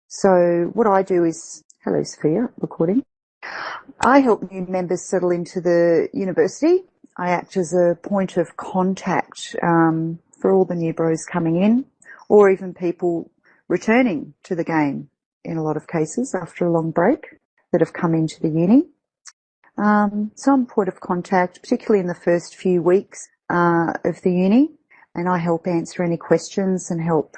So what I do is, hello Sophia, recording. I help new members settle into the university. I act as a point of contact for all the new bros coming in, or even people returning to the game in a lot of cases after a long break that have come into the uni. So I'm point of contact, particularly in the first few weeks of the uni, and I help answer any questions and help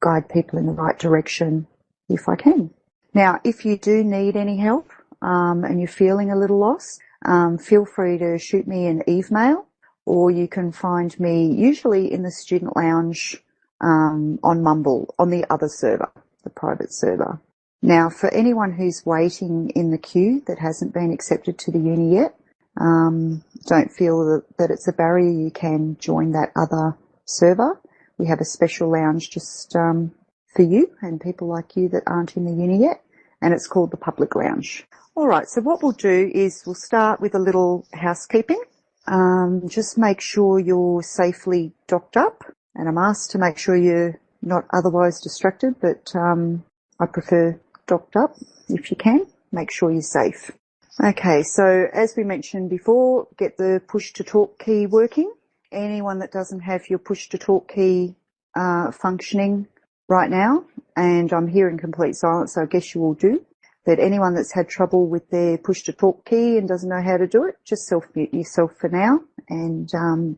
guide people in the right direction if I can. Now, if you do need any help and you're feeling a little lost, feel free to shoot me an email, or you can find me usually in the student lounge on Mumble, on the other server, the private server. Now, for anyone who's waiting in the queue that hasn't been accepted to the uni yet, don't feel that it's a barrier. You can join that other server. We have a special lounge just for you and people like you that aren't in the uni yet, and it's called the Public Lounge. All right, so what we'll do is we'll start with a little housekeeping. Just make sure you're safely docked up, and I'm asked to make sure you're not otherwise distracted, but I prefer docked up if you can. Make sure you're safe. Okay, so as we mentioned before, get the push to talk key working. Anyone that doesn't have your push to talk key functioning right now, and I'm here in complete silence, so I guess you all do, that anyone that's had trouble with their push to talk key and doesn't know how to do it, just self-mute yourself for now, and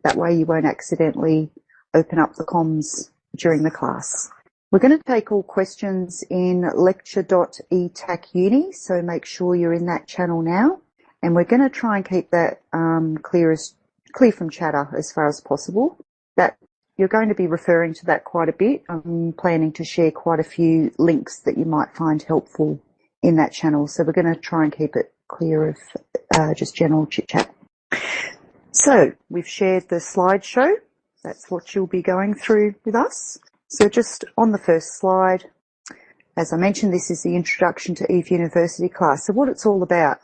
that way you won't accidentally open up the comms during the class. We're going to take all questions in lecture.etacuni, so make sure you're in that channel now. And we're going to try and keep that clear from chatter as far as possible. That you're going to be referring to that quite a bit. I'm planning to share quite a few links that you might find helpful in that channel. So we're going to try and keep it clear of just general chit-chat. So we've shared the slideshow. That's what you'll be going through with us. So just on the first slide, as I mentioned, this is the Introduction to Eve University class. So what it's all about.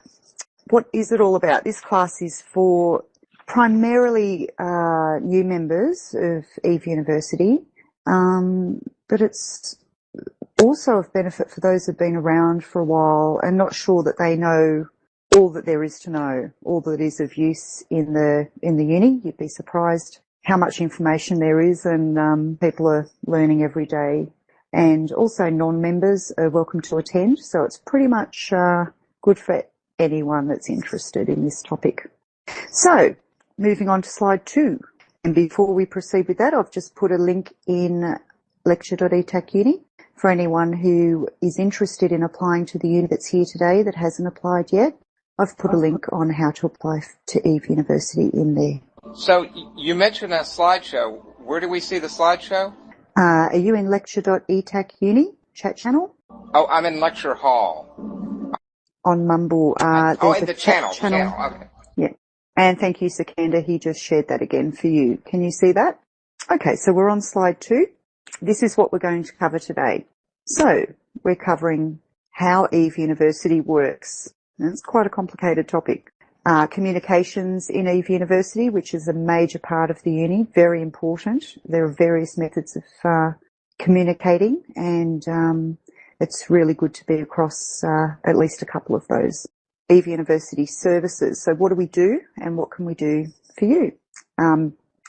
What is it all about? This class is for primarily new members of Eve University, but it's also of benefit for those who've been around for a while and not sure that they know all that there is to know, all that is of use in the uni. You'd be surprised how much information there is, and people are learning every day. And also non-members are welcome to attend, so it's pretty much good for anyone that's interested in this topic. So, moving on to slide 2. And before we proceed with that, I've just put a link in lecture.etacuni for anyone who is interested in applying to the uni that's here today that hasn't applied yet. I've put a link on how to apply to Eve University in there. So you mentioned a slideshow. Where do we see the slideshow? Are you in lecture.etacuni chat channel? Oh, I'm in lecture hall. On Mumble. In there's the a channel. Okay. Yeah. And thank you, Sikander. He just shared that again for you. Can you see that? Okay, so we're on slide 2. This is what we're going to cover today. So we're covering how Eve University works. And it's quite a complicated topic. Communications in Eve University, which is a major part of the uni, very important. There are various methods of communicating, and it's really good to be across at least a couple of those. Eve University services. So what do we do, and what can we do for you?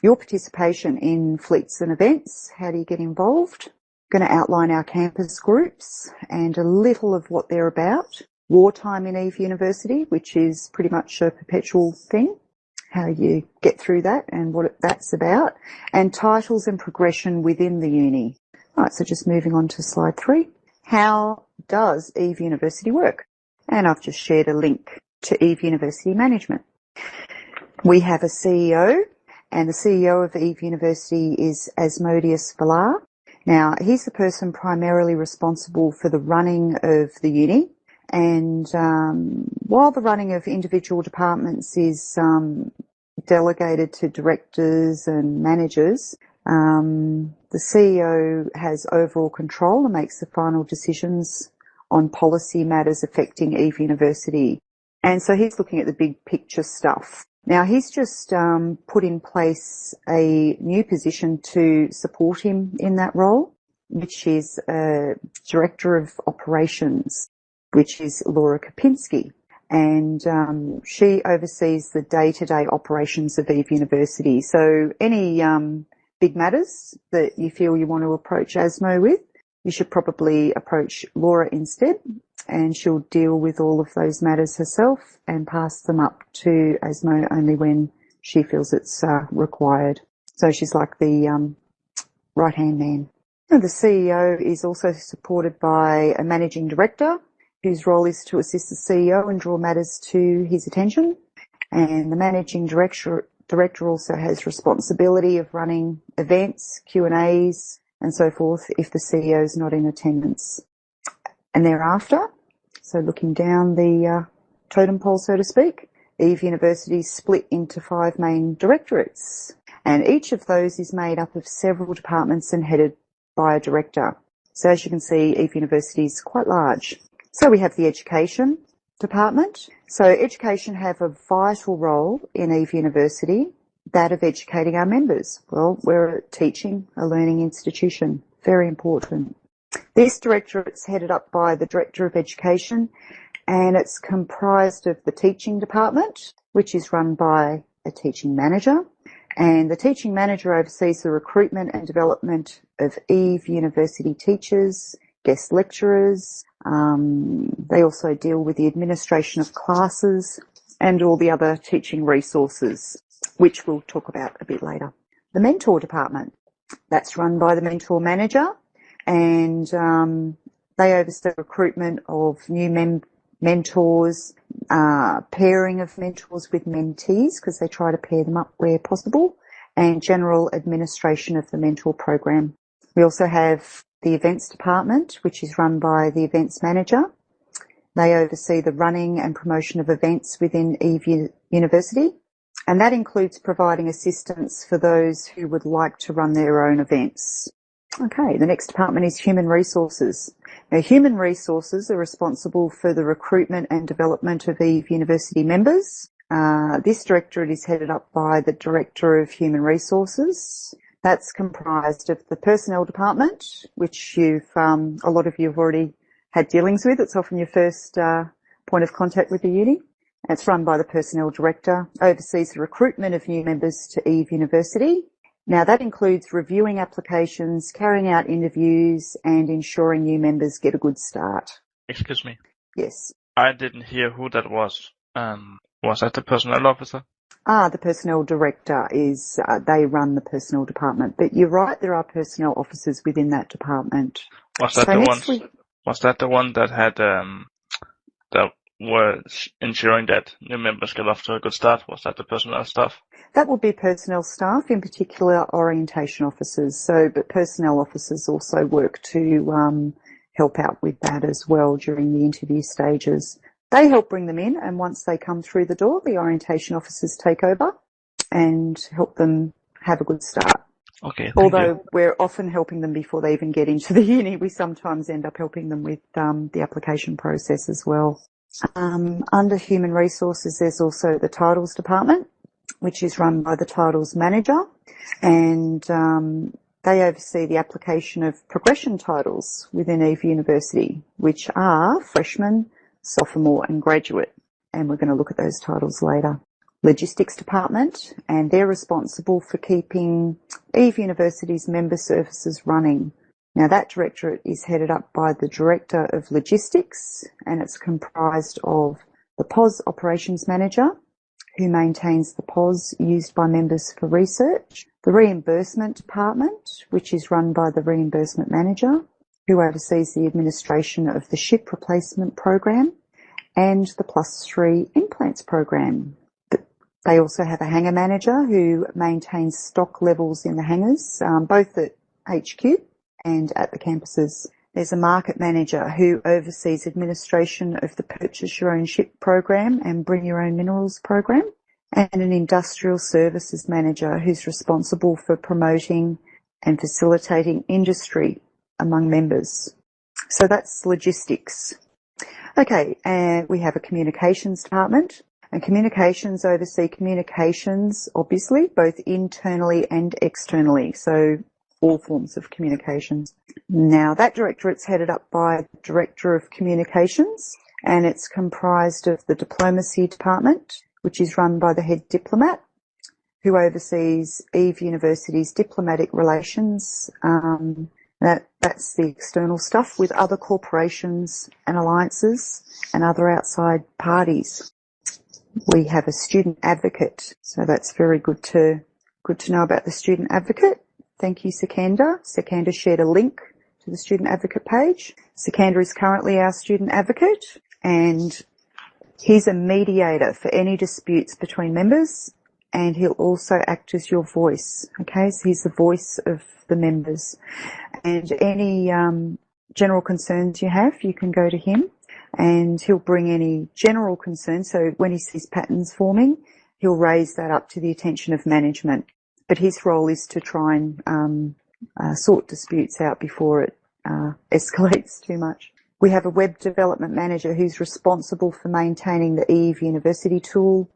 Your participation in fleets and events. How do you get involved? I'm going to outline our campus groups and a little of what they're about. Wartime in Eve University, which is pretty much a perpetual thing, how you get through that and what that's about, and titles and progression within the uni. All right, so just moving on to slide 3. How does Eve University work? And I've just shared a link to Eve University Management. We have a CEO, and the CEO of Eve University is Asmodeus Villar. Now, he's the person primarily responsible for the running of the uni. And while the running of individual departments is delegated to directors and managers, the CEO has overall control and makes the final decisions on policy matters affecting Eve University. And so he's looking at the big picture stuff. Now, he's just put in place a new position to support him in that role. which is Director of Operations, which is Laura Kopinski. And she oversees the day-to-day operations of Eve University. So any big matters that you feel you want to approach ASMO with, you should probably approach Laura instead, and she'll deal with all of those matters herself and pass them up to ASMO only when she feels it's required. So she's like the right-hand man. Now, the CEO is also supported by a managing director, whose role is to assist the CEO and draw matters to his attention. And the managing director also has responsibility of running events, Q&As, and so forth if the CEO is not in attendance. And thereafter, so looking down the totem pole, so to speak, Eve University is split into 5 main directorates, and each of those is made up of several departments and headed by a director. So as you can see, Eve University is quite large. So we have the education department. So education have a vital role in Eve University, that of educating our members. Well, we're a learning institution. Very important. This directorate is headed up by the Director of Education, and it's comprised of the teaching department, which is run by a teaching manager. And the teaching manager oversees the recruitment and development of Eve University teachers, guest lecturers. They also deal with the administration of classes and all the other teaching resources, which we'll talk about a bit later. The mentor department, that's run by the mentor manager, and they oversee recruitment of new mentors, pairing of mentors with mentees, because they try to pair them up where possible, and general administration of the mentor program. We also have the events department, which is run by the events manager. They oversee the running and promotion of events within Eve University, and that includes providing assistance for those who would like to run their own events. Okay, the next department is human resources. Now, human resources are responsible for the recruitment and development of Eve University members. This directorate is headed up by the Director of Human Resources. That's comprised of the personnel department, which a lot of you have already had dealings with. It's often your first point of contact with the uni. It's run by the personnel director, oversees the recruitment of new members to Eve University. Now, that includes reviewing applications, carrying out interviews, and ensuring new members get a good start. Excuse me. Yes. I didn't hear who that was. Was that the personnel officer? The personnel director is, they run the personnel department. But you're right, there are personnel officers within that department. Was that the one that had, that was ensuring that new members get off to a good start? Was that the personnel staff? That would be personnel staff, in particular orientation officers. But personnel officers also work to help out with that as well during the interview stages. They help bring them in, and once they come through the door, the orientation officers take over and help them have a good start. Okay. Although we're often helping them before they even get into the uni, we sometimes end up helping them with the application process as well. Under human resources, there's also the titles department, which is run by the titles manager, and they oversee the application of progression titles within Eve University, which are freshman, sophomore and graduate, and we're going to look at those titles later. Logistics department, and they're responsible for keeping Eve University's member services running. Now, that directorate is headed up by the Director of Logistics, and it's comprised of the POS Operations Manager, who maintains the POS used by members for research, the Reimbursement Department, which is run by the Reimbursement Manager, who oversees the administration of the ship replacement program, and the +3 implants program. They also have a hangar manager who maintains stock levels in the hangars, both at HQ and at the campuses. There's a market manager who oversees administration of the purchase your own ship program and bring your own minerals program, and an industrial services manager who's responsible for promoting and facilitating industry among members. So that's logistics. Okay, and we have a communications department, and communications oversee communications, obviously, both internally and externally. So all forms of communications. Now, that directorate's headed up by the Director of Communications, and it's comprised of the Diplomacy Department, which is run by the Head Diplomat, who oversees EVE University's diplomatic relations. That's the external stuff with other corporations and alliances and other outside parties. We have a student advocate, so that's very good to know about the student advocate. Thank you, Sikander. Sikander shared a link to the student advocate page. Sikander is currently our student advocate, and he's a mediator for any disputes between members, and he'll also act as your voice. Okay, so he's the voice of the members, and any general concerns you have, you can go to him, and he'll bring any general concerns. So when he sees patterns forming, he'll raise that up to the attention of management. But his role is to try and sort disputes out before it escalates too much. We have a web development manager who's responsible for maintaining the EVE University tool,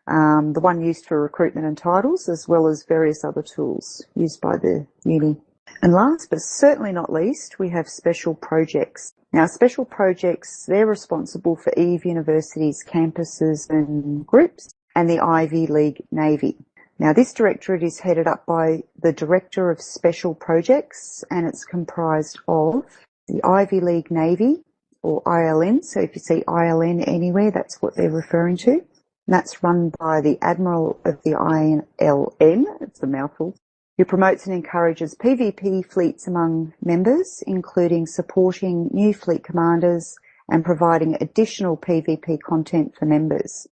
the one used for recruitment and titles, as well as various other tools used by the uni. And last but certainly not least, we have special projects. Now, special projects, they're responsible for EVE University's campuses and groups and the Ivy League Navy. Now, this directorate is headed up by the Director of Special Projects, and it's comprised of the Ivy League Navy, or ILN. So if you see ILN anywhere, that's what they're referring to. And that's run by the Admiral of the ILN, it's a mouthful, who promotes and encourages PvP fleets among members, including supporting new fleet commanders and providing additional PvP content for members.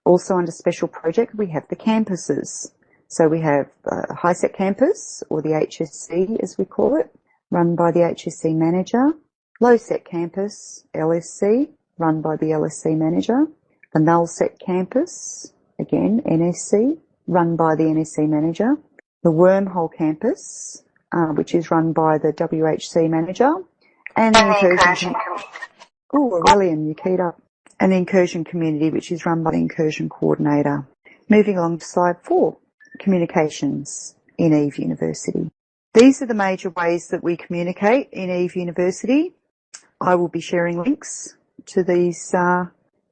Also under special project, we have the campuses. So we have Nullset Campus, or the HSC as we call it, run by the HSC manager. Nullset Campus, LSC, run by the LSC manager. The Nullset Campus, again, NSC, run by the NSC manager. The Wormhole Campus, which is run by the WHC manager. And the Incursion... Oh, Aurelian, you keyed up. And the Incursion Community, which is run by the Incursion Coordinator. Moving along to slide 4, communications in EVE University. These are the major ways that we communicate in EVE University. I will be sharing links to these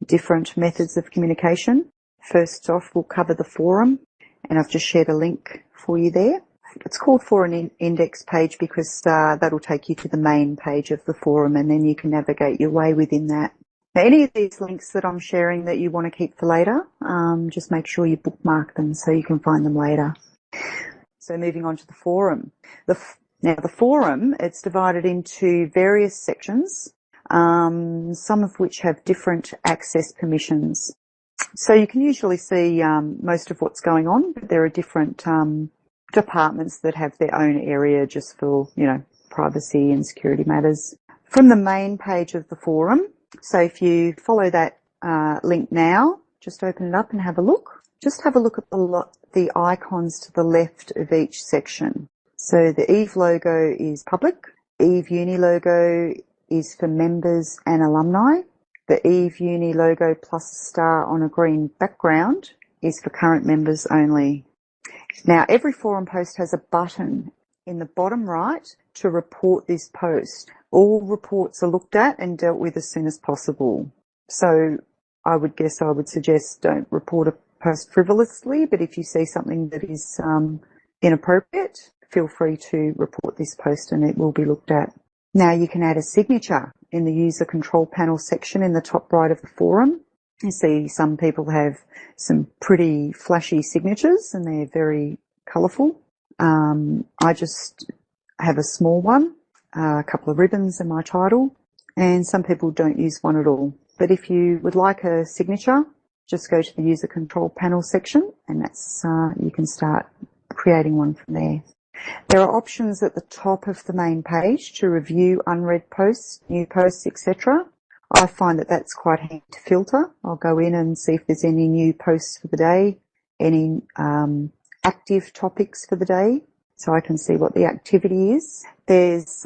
different methods of communication. First off, we'll cover the forum, and I've just shared a link for you there. It's called Forum Index page because that'll take you to the main page of the forum, and then you can navigate your way within that. Now, any of these links that I'm sharing that you want to keep for later, just make sure you bookmark them so you can find them later. So moving on to the forum. Now the forum, it's divided into various sections, some of which have different access permissions. So you can usually see most of what's going on, but there are different departments that have their own area just for, privacy and security matters. From the main page of the forum, so if you follow that link now, just open it up and have a look. Just have a look at the icons to the left of each section. So the EVE logo is public. E-UNI logo is for members and alumni. The E-UNI logo plus a star on a green background is for current members only. Now, every forum post has a button in the bottom right to report this post. All reports are looked at and dealt with as soon as possible. So I would suggest don't report a post frivolously, but if you see something that is inappropriate, feel free to report this post and it will be looked at. Now you can add a signature in the user control panel section in the top right of the forum. You see some people have some pretty flashy signatures and they're very colourful. I just have a small one, a couple of ribbons and my title, and some people don't use one at all. But if you would like a signature, just go to the user control panel section and that's you can start creating one from there. There are options at the top of the main page to review unread posts, new posts, etc. I find that that's quite handy to filter. I'll go in and see if there's any new posts for the day, any active topics for the day, so I can see what the activity is. There's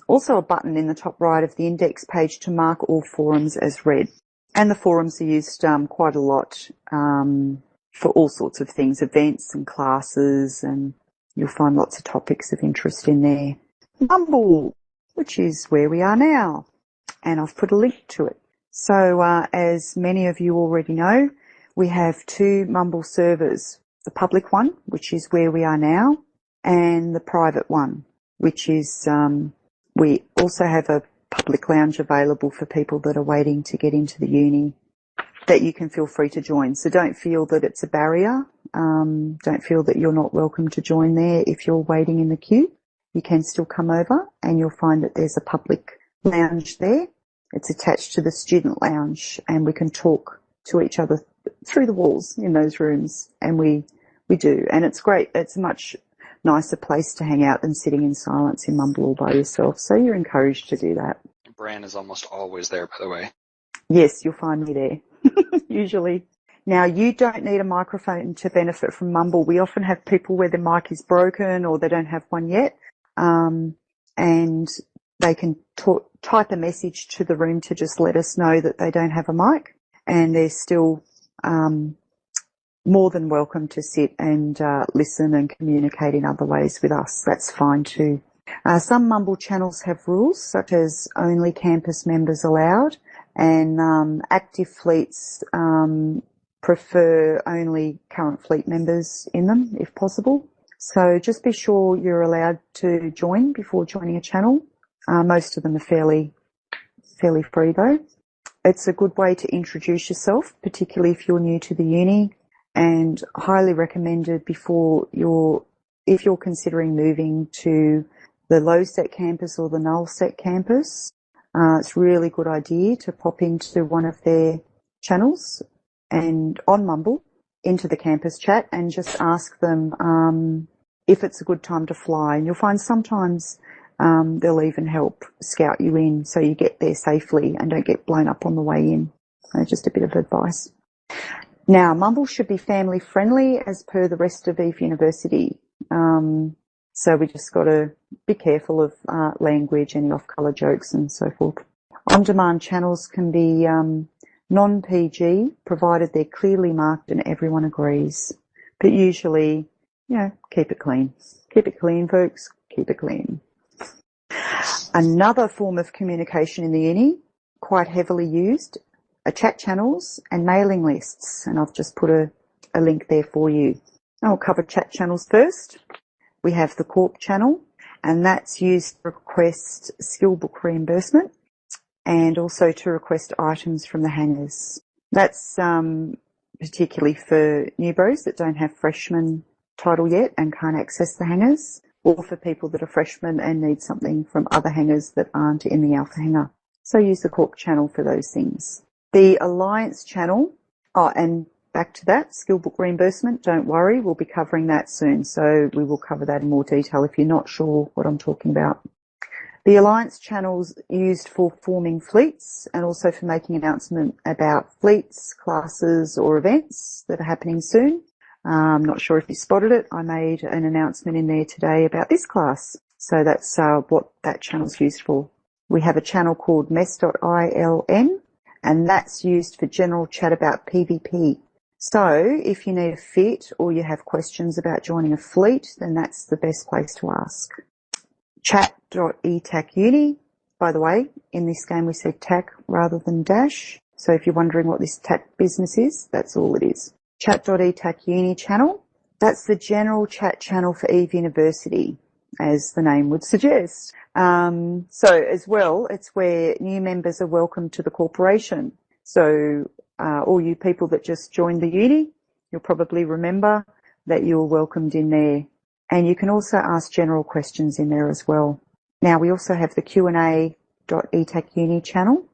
also a button in the top right of the index page to mark all forums as read. And the forums are used quite a lot for all sorts of things, events and classes and You'll find lots of topics of interest in there. Mumble, which is where we are now, and I've put a link to it. So as many of you already know, we have 2 Mumble servers, the public one, which is where we are now, and the private one, which is, we also have a public lounge available for people that are waiting to get into the uni that you can feel free to join. So don't feel that it's a barrier. Don't feel that you're not welcome to join there if you're waiting in the queue. You can still come over and you'll find that there's a public lounge there. It's attached to the student lounge and we can talk to each other through the walls in those rooms, and we do. And it's great. It's a much nicer place to hang out than sitting in silence in Mumble all by yourself. So you're encouraged to do that. Braan is almost always there, by the way. Yes, you'll find me there, usually. Now, you don't need a microphone to benefit from Mumble. We often have people where their mic is broken or they don't have one yet, and they can type a message to the room to just let us know that they don't have a mic, and they're still more than welcome to sit and listen and communicate in other ways with us. That's fine too. Some Mumble channels have rules, such as only campus members allowed, and active fleets prefer only current fleet members in them, if possible. So just be sure you're allowed to join before joining a channel. Most of them are fairly free though. It's a good way to introduce yourself, particularly if you're new to the uni, and highly recommended if you're considering moving to the Nullset Campus or the Nullset Campus. It's a really good idea to pop into one of their channels and on Mumble into the campus chat and just ask them if it's a good time to fly. And you'll find sometimes they'll even help scout you in so you get there safely and don't get blown up on the way in. Just a bit of advice. Now, Mumble should be family friendly as per the rest of EVE University. So we just got to be careful of language, any off-colour jokes and so forth. On-demand channels can be non-PG, provided they're clearly marked and everyone agrees. But usually, keep it clean. Keep it clean, folks. Keep it clean. Another form of communication in the uni, quite heavily used, are chat channels and mailing lists. And I've just put a link there for you. I'll cover chat channels first. We have the Corp channel, and that's used to request skill book reimbursement and also to request items from the hangers. That's particularly for new bros that don't have freshman title yet and can't access the hangers, or for people that are freshmen and need something from other hangers that aren't in the Alpha Hanger. So use the Corp channel for those things. The Alliance channel, and back to that, skill book reimbursement, don't worry, we'll be covering that soon. So we will cover that in more detail if you're not sure what I'm talking about. The Alliance channel's used for forming fleets and also for making announcement about fleets, classes or events that are happening soon. I'm not sure if you spotted it. I made an announcement in there today about this class. So that's what that channel's used for. We have a channel called mess.iln, and that's used for general chat about PvP. So if you need a fit or you have questions about joining a fleet, then that's the best place to ask. Chat.etacuni. By the way, in this game we said tac rather than dash. So if you're wondering what this tac business is, that's all it is. Chat.etacuni channel. That's the general chat channel for EVE University, as the name would suggest. So as well, it's where new members are welcome to the corporation. So all you people that just joined the uni, you'll probably remember that you were welcomed in there. And you can also ask general questions in there as well. Now, we also have the Q&A.etacuni channel.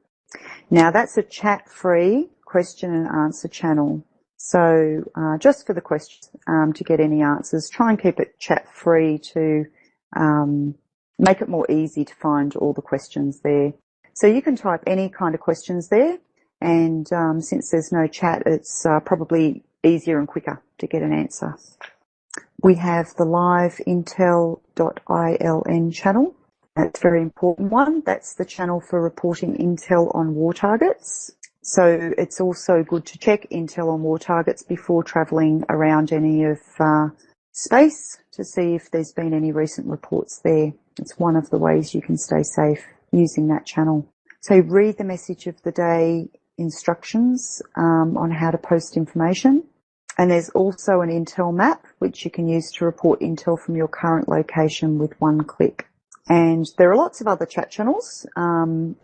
Now, that's a chat-free question and answer channel. So just for the questions, to get any answers, try and keep it chat-free to make it more easy to find all the questions there. So you can type any kind of questions there. And since there's no chat, it's probably easier and quicker to get an answer. We have the live intel.iln channel. That's a very important one. That's the channel for reporting intel on war targets. So it's also good to check intel on war targets before travelling around any of space to see if there's been any recent reports there. It's one of the ways you can stay safe using that channel. So read the message of the day instructions on how to post information. And there's also an intel map, which you can use to report intel from your current location with one click. And there are lots of other chat channels,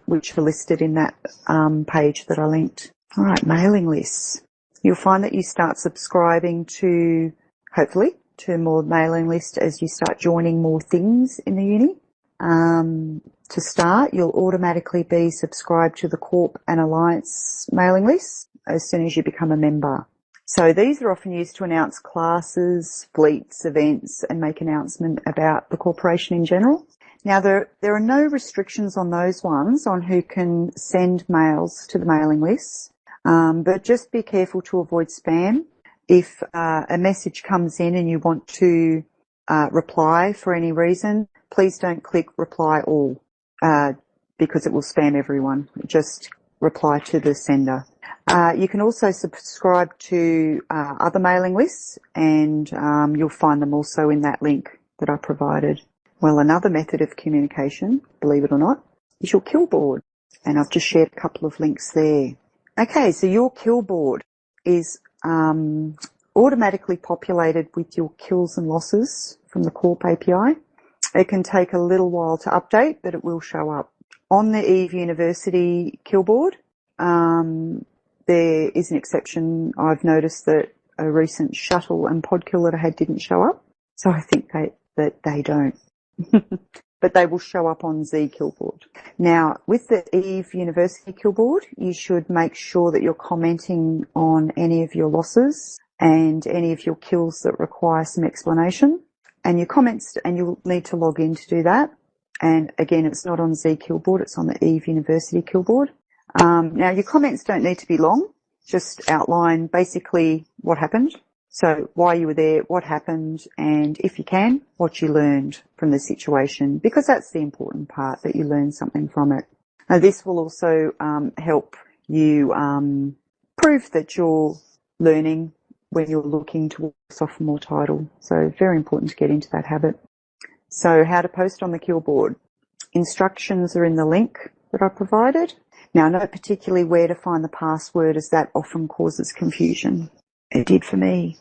which are listed in that page that I linked. All right, mailing lists. You'll find that you start subscribing to, hopefully, to more mailing list as you start joining more things in the uni. To start, you'll automatically be subscribed to the Corp and Alliance mailing lists as soon as you become a member. So these are often used to announce classes, fleets, events, and make announcement about the corporation in general. Now, there are no restrictions on those ones on who can send mails to the mailing lists, but just be careful to avoid spam. If a message comes in and you want to reply for any reason, please don't click reply all because it will spam everyone. Just reply to the sender. You can also subscribe to other mailing lists, and you'll find them also in that link that I provided. Well, another method of communication, believe it or not, is your kill board. And I've just shared a couple of links there. Okay, so your kill board is automatically populated with your kills and losses from the Corp API. It can take a little while to update, but it will show up. On the Eve University kill board, there is an exception. I've noticed that a recent shuttle and pod kill that I had didn't show up. So I think that they don't. But they will show up on Z kill board. Now, with the Eve University kill board, you should make sure that you're commenting on any of your losses and any of your kills that require some explanation. And your comments, and you'll need to log in to do that. And again, it's not on Z kill board, it's on the Eve University kill board. Now, your comments don't need to be long. Just outline basically what happened. So why you were there, what happened, and if you can, what you learned from the situation, because that's the important part, that you learn something from it. Now, this will also help you prove that you're learning when you're looking towards a sophomore title. So very important to get into that habit. So how to post on the kill board. Instructions are in the link that I provided. Now, note particularly where to find the password, as that often causes confusion. It did for me.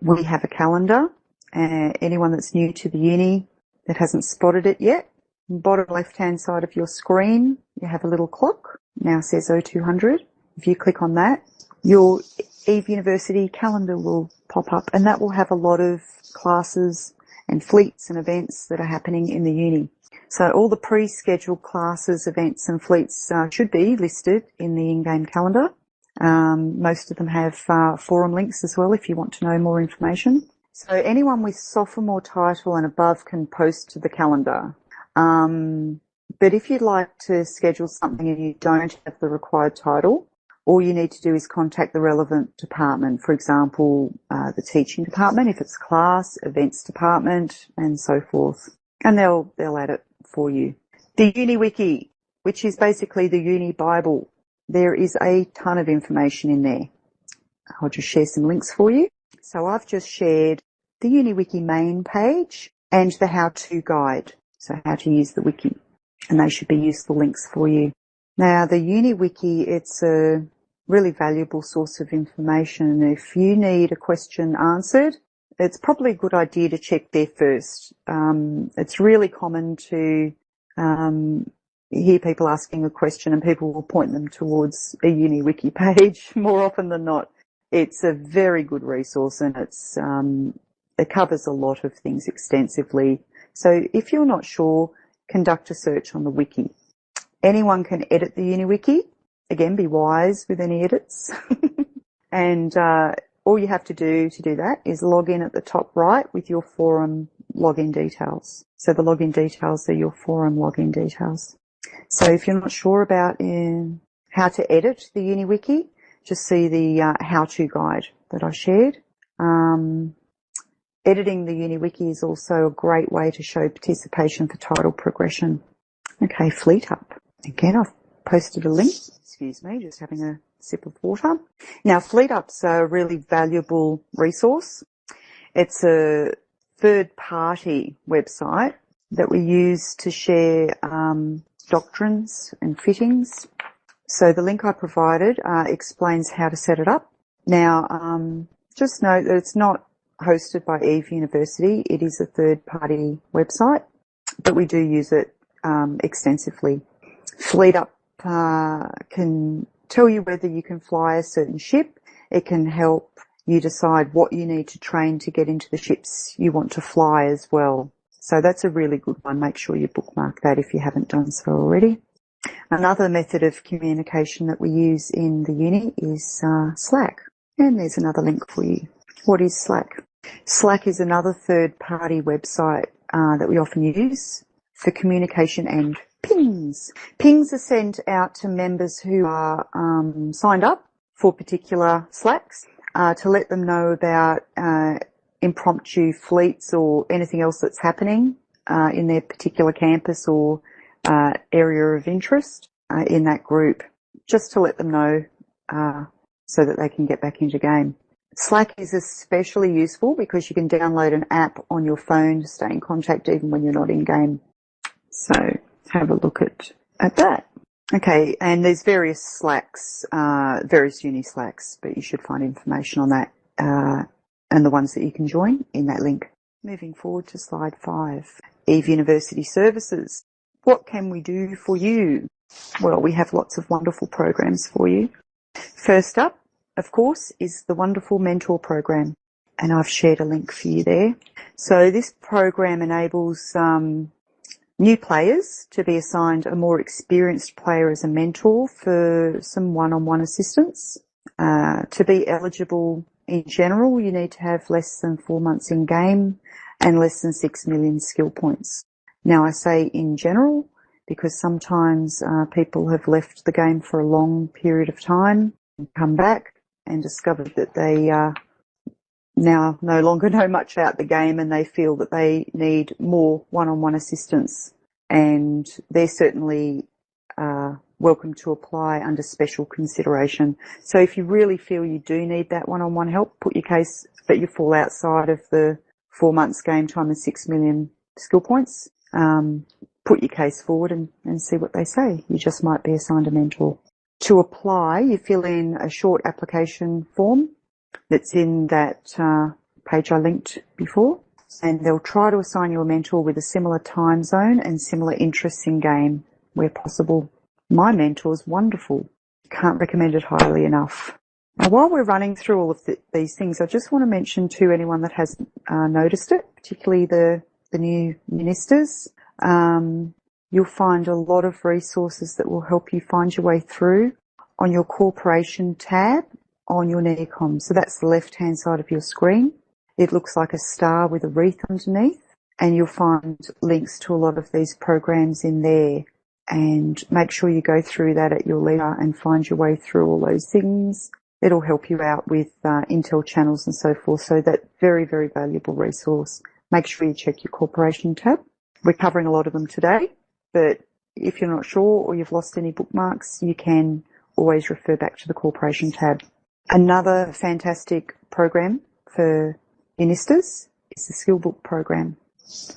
We have a calendar. Anyone that's new to the uni that hasn't spotted it yet, bottom left-hand side of your screen, you have a little clock. Now says 0200. If you click on that, your Eve University calendar will pop up, and that will have a lot of classes and fleets and events that are happening in the uni. So all the pre-scheduled classes, events and fleets should be listed in the in-game calendar. Most of them have forum links as well if you want to know more information. So anyone with sophomore title and above can post to the calendar. But if you'd like to schedule something and you don't have the required title, all you need to do is contact the relevant department. For example, the teaching department, if it's class, events department, and so forth. And they'll add it for you. The Uni Wiki, which is basically the Uni Bible. There is a ton of information in there. I'll just share some links for you. So I've just shared the Uni Wiki main page and the how-to guide. So how to use the wiki. And they should be useful links for you. Now, the Uni Wiki, it's a really valuable source of information. If you need a question answered, it's probably a good idea to check there first. It's really common to hear people asking a question and people will point them towards a Uni Wiki page more often than not. It's a very good resource, and it covers a lot of things extensively. So if you're not sure, conduct a search on the wiki. Anyone can edit the Uni Wiki. Again, be wise with any edits. And all you have to do that is log in at the top right with your forum login details. So the login details are your forum login details. So if you're not sure about how to edit the Uni Wiki, just see the how-to guide that I shared. Editing the Uni Wiki is also a great way to show participation for title progression. Okay, FleetUp. Again, I've posted a link. Excuse me, just having a sip of water. Now, FleetUp's a really valuable resource. It's a third-party website that we use to share doctrines and fittings. So the link I provided explains how to set it up. Now, just note that it's not hosted by Eve University. It is a third-party website, but we do use it extensively. FleetUp can tell you whether you can fly a certain ship. It can help you decide what you need to train to get into the ships you want to fly as well. So that's a really good one. Make sure you bookmark that if you haven't done so already. Another method of communication that we use in the uni is Slack. And there's another link for you. What is Slack? Slack is another third-party website that we often use for communication and pings. Pings are sent out to members who are signed up for particular Slacks to let them know about impromptu fleets or anything else that's happening in their particular campus or area of interest in that group, just to let them know so that they can get back into game. Slack is especially useful because you can download an app on your phone to stay in contact even when you're not in game. So have a look at that. Okay, and there's various Slacks, various uni Slacks, but you should find information on that and the ones that you can join in that link. Moving forward to slide 5, Eve University Services. What can we do for you? Well, we have lots of wonderful programs for you. First up, of course, is the wonderful mentor program, and I've shared a link for you there. So this program enables new players to be assigned a more experienced player as a mentor for some one-on-one assistance. To be eligible in general, you need to have less than 4 months in game and less than 6 million skill points. Now I say in general because sometimes people have left the game for a long period of time and come back and discovered that they now no longer know much about the game and they feel that they need more one-on-one assistance, and they're certainly welcome to apply under special consideration. So if you really feel you do need that one-on-one help, put your case that you fall outside of the 4 months game time and 6 million skill points. Put your case forward and see what they say. You just might be assigned a mentor. To apply, you fill in a short application form that's in that page I linked before, and they'll try to assign you a mentor with a similar time zone and similar interests in game where possible. My mentor's wonderful. Can't recommend it highly enough. Now, while we're running through all of these things, I just want to mention to anyone that hasn't noticed it, particularly the new ministers, you'll find a lot of resources that will help you find your way through on your corporation tab on your NECOM. So that's the left-hand side of your screen. It looks like a star with a wreath underneath, and you'll find links to a lot of these programs in there. And make sure you go through that at your leisure and find your way through all those things. It'll help you out with Intel channels and so forth. So that very, very valuable resource. Make sure you check your corporation tab. We're covering a lot of them today, but if you're not sure or you've lost any bookmarks, you can always refer back to the corporation tab. Another fantastic program for Unistas is the Skillbook program.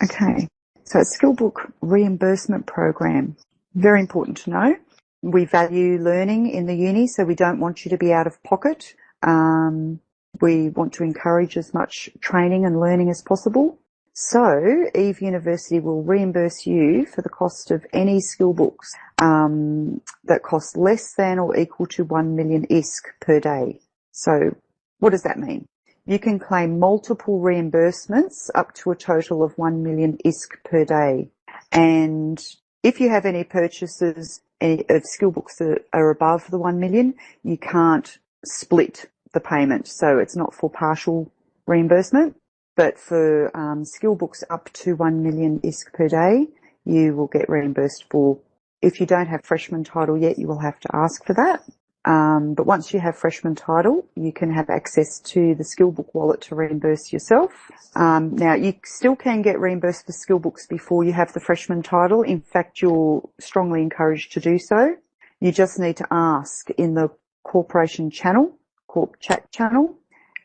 Okay, so it's Skillbook reimbursement program. Very important to know. We value learning in the uni, so we don't want you to be out of pocket. We want to encourage as much training and learning as possible. So Eve University will reimburse you for the cost of any skill books that cost less than or equal to 1 million ISK per day. So what does that mean? You can claim multiple reimbursements up to a total of 1 million ISK per day. And if you have any purchases of skill books that are above the 1 million, you can't split the payment. So it's not for partial reimbursement. But for skill books up to 1 million ISK per day, you will get reimbursed for. If you don't have freshman title yet, you will have to ask for that. But once you have freshman title, you can have access to the skill book wallet to reimburse yourself. Now, you still can get reimbursed for skill books before you have the freshman title. In fact, you're strongly encouraged to do so. You just need to ask in the corporation channel, Corp chat channel,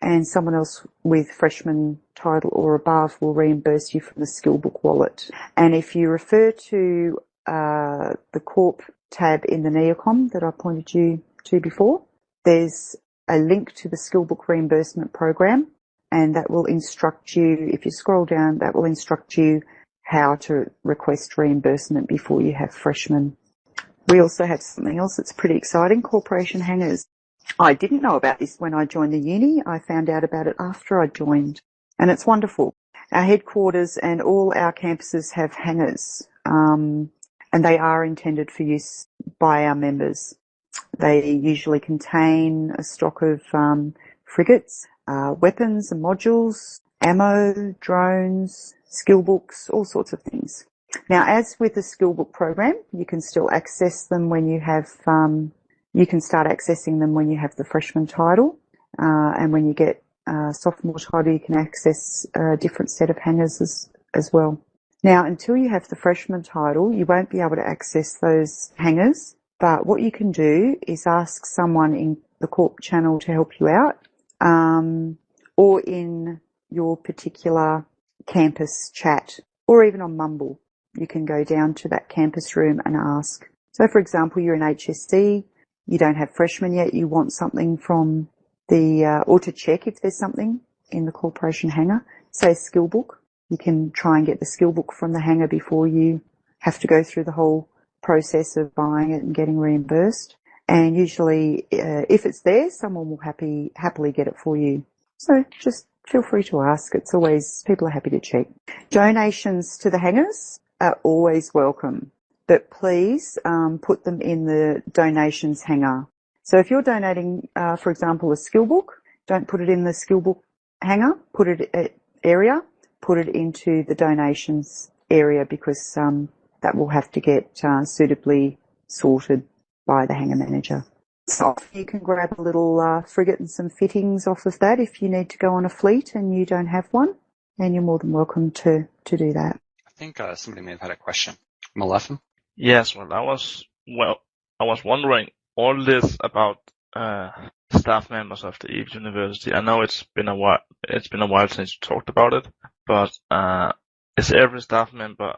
and someone else with freshman title or above will reimburse you from the Skillbook wallet. And if you refer to the Corp tab in the Neocom that I pointed you to before, there's a link to the Skillbook reimbursement program, and that will instruct you, if you scroll down, that will instruct you how to request reimbursement before you have freshmen. We also have something else that's pretty exciting, corporation hangers. I didn't know about this when I joined the uni. I found out about it after I joined, and it's wonderful. Our headquarters and all our campuses have hangars, and they are intended for use by our members. They usually contain a stock of frigates, weapons and modules, ammo, drones, skill books, all sorts of things. Now, as with the skill book program, you can still access them when you have, you can start accessing them when you have the freshman title, and when you get sophomore title, you can access a different set of hangers as well. Now, until you have the freshman title, you won't be able to access those hangers, but what you can do is ask someone in the Corp channel to help you out, or in your particular campus chat, or even on Mumble. You can go down to that campus room and ask. So, for example, you're in HSC, you don't have freshmen yet, you want something from the, or to check if there's something in the corporation hangar, say a skill book. You can try and get the skill book from the hangar before you have to go through the whole process of buying it and getting reimbursed. And usually, if it's there, someone will happily get it for you. So just feel free to ask. It's always, people are happy to check. Donations to the hangars are always welcome, but please put them in the donations hangar. So if you're donating, for example, a skill book, don't put it in the skill book hangar, put it into the donations area, because that will have to get suitably sorted by the hangar manager. So you can grab a little frigate and some fittings off of that if you need to go on a fleet and you don't have one, and you're more than welcome to do that. I think somebody may have had a question. Maleficent? Yes, I was wondering all this about staff members of the E-UNI University. I know it's been a while since you talked about it, but is every staff member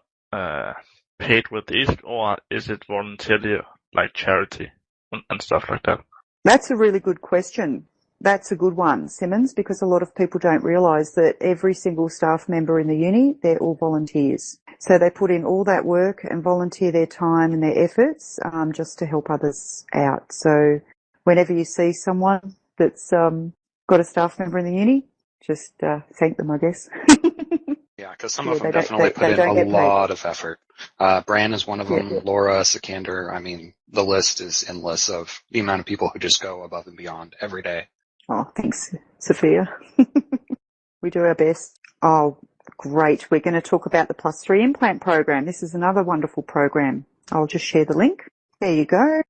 paid with ISK, or is it voluntarily, like charity and stuff like that? That's a really good question. That's a good one, Simmons, because a lot of people don't realise that every single staff member in the uni, they're all volunteers. So they put in all that work and volunteer their time and their efforts just to help others out. So whenever you see someone that's got a staff member in the uni, just thank them, I guess. Yeah, because some of them definitely put in a lot of effort. Braan is one of them. Yeah. Laura, Sikander. I mean, the list is endless of the amount of people who just go above and beyond every day. Oh, thanks, Sophia. We do our best. Oh, great. We're going to talk about the +3 implant program. This is another wonderful program. I'll just share the link. There you go.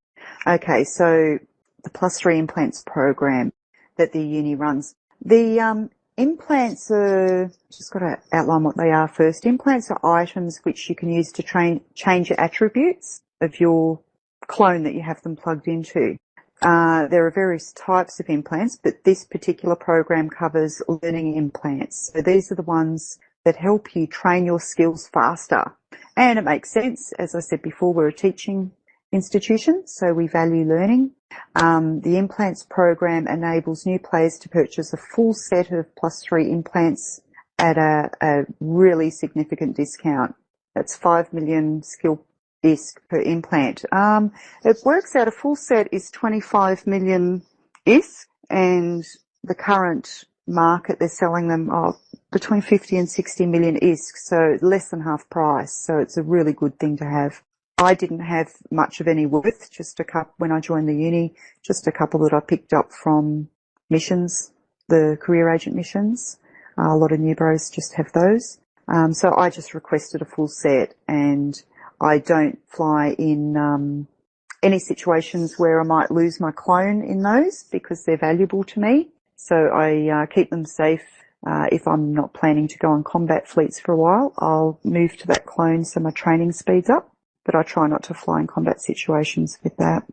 Okay, so the +3 implants program that the uni runs. The implants are, just got to outline what they are first. Implants are items which you can use to change your attributes of your clone that you have them plugged into. There are various types of implants, but this particular program covers learning implants. So these are the ones that help you train your skills faster. And it makes sense. As I said before, we're a teaching institution, so we value learning. The implants program enables new players to purchase a full set of +3 implants at a really significant discount. That's 5 million skill ISK per implant. It works out a full set is 25 million ISK, and the current market, they're selling them between 50 and 60 million ISK, so less than half price. So it's a really good thing to have. I didn't have much of any worth, just a couple when I joined the uni, just a couple that I picked up from missions, the career agent missions. A lot of new bros just have those. So I just requested a full set, and I don't fly in any situations where I might lose my clone in those, because they're valuable to me. So I keep them safe. If I'm not planning to go on combat fleets for a while, I'll move to that clone so my training speeds up. But I try not to fly in combat situations with that.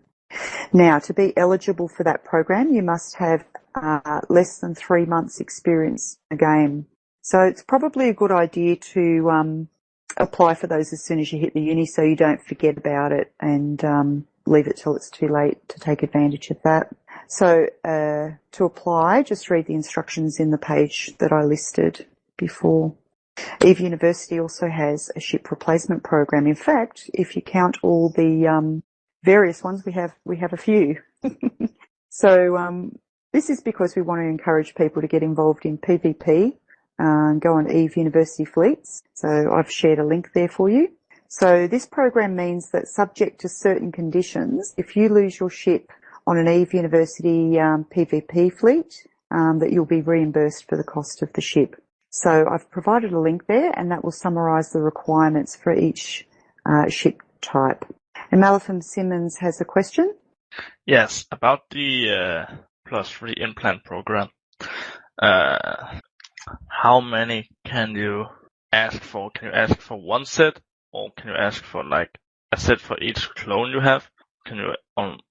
Now, to be eligible for that program, you must have less than 3 months experience in the game. So it's probably a good idea to apply for those as soon as you hit the uni so you don't forget about it and leave it till it's too late to take advantage of that. So to apply, just read the instructions in the page that I listed before. Eve University also has a ship replacement program. In fact, if you count all the various ones, we have a few. So this is because we want to encourage people to get involved in PvP and go on Eve University fleets. So I've shared a link there for you. So this program means that subject to certain conditions, if you lose your ship on an Eve University PvP fleet, that you'll be reimbursed for the cost of the ship. So I've provided a link there, and that will summarise the requirements for each ship type. And Malcolm Simmons has a question. Yes, about the +3 implant program. How many can you ask for? Can you ask for one set, or can you ask for like a set for each clone you have? Can you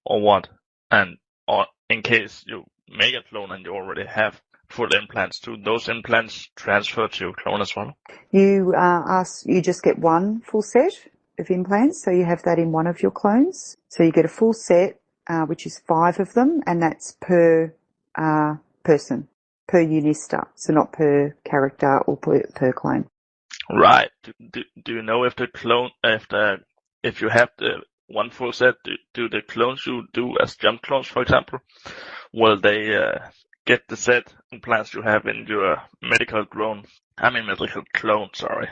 or what? And or in case you make a clone and you already have full implants, do those implants transfer to your clone as well? You you just get one full set of implants, so you have that in one of your clones. So you get a full set, which is 5 of them, and that's per person, per unista, so not per character or per clone. Right. Do you know if the clone, if you have the one full set, do the clones you do as jump clones, for example, will they get the set implants you have in your medical clone? Sorry.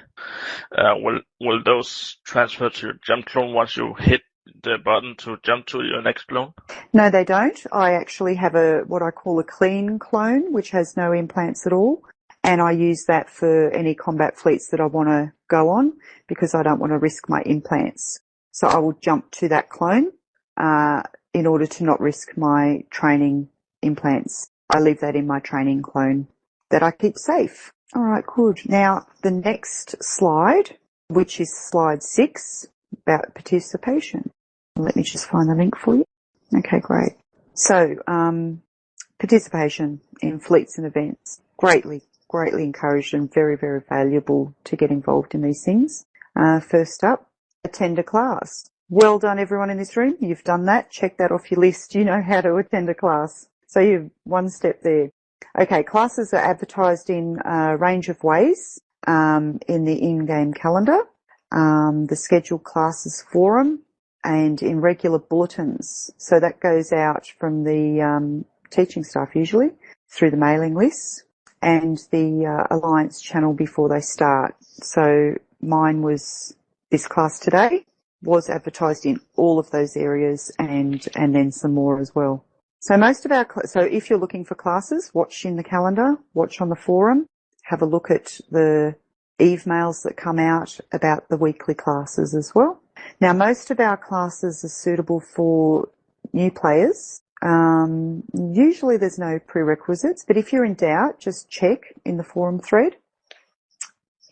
Will those transfer to your jump clone once you hit the button to jump to your next clone? No, they don't. I actually have what I call a clean clone, which has no implants at all. And I use that for any combat fleets that I want to go on because I don't want to risk my implants. So I will jump to that clone in order to not risk my training implants. I leave that in my training clone that I keep safe. All right, good. Now, the next slide, which is slide 6, about participation. Let me just find the link for you. Okay, great. So, participation in fleets and events. Greatly encouraged and very, very valuable to get involved in these things. First up, attend a class. Well done, everyone in this room. You've done that. Check that off your list. You know how to attend a class. So you've one step there. Okay, classes are advertised in a range of ways in the in-game calendar, the scheduled classes forum, and in regular bulletins. So that goes out from the teaching staff usually through the mailing lists and the Alliance channel before they start. So mine was this class today, was advertised in all of those areas and then some more as well. So so if you're looking for classes, watch in the calendar, watch on the forum, have a look at the Eve mails that come out about the weekly classes as well. Now, most of our classes are suitable for new players. Usually there's no prerequisites, but if you're in doubt, just check in the forum thread.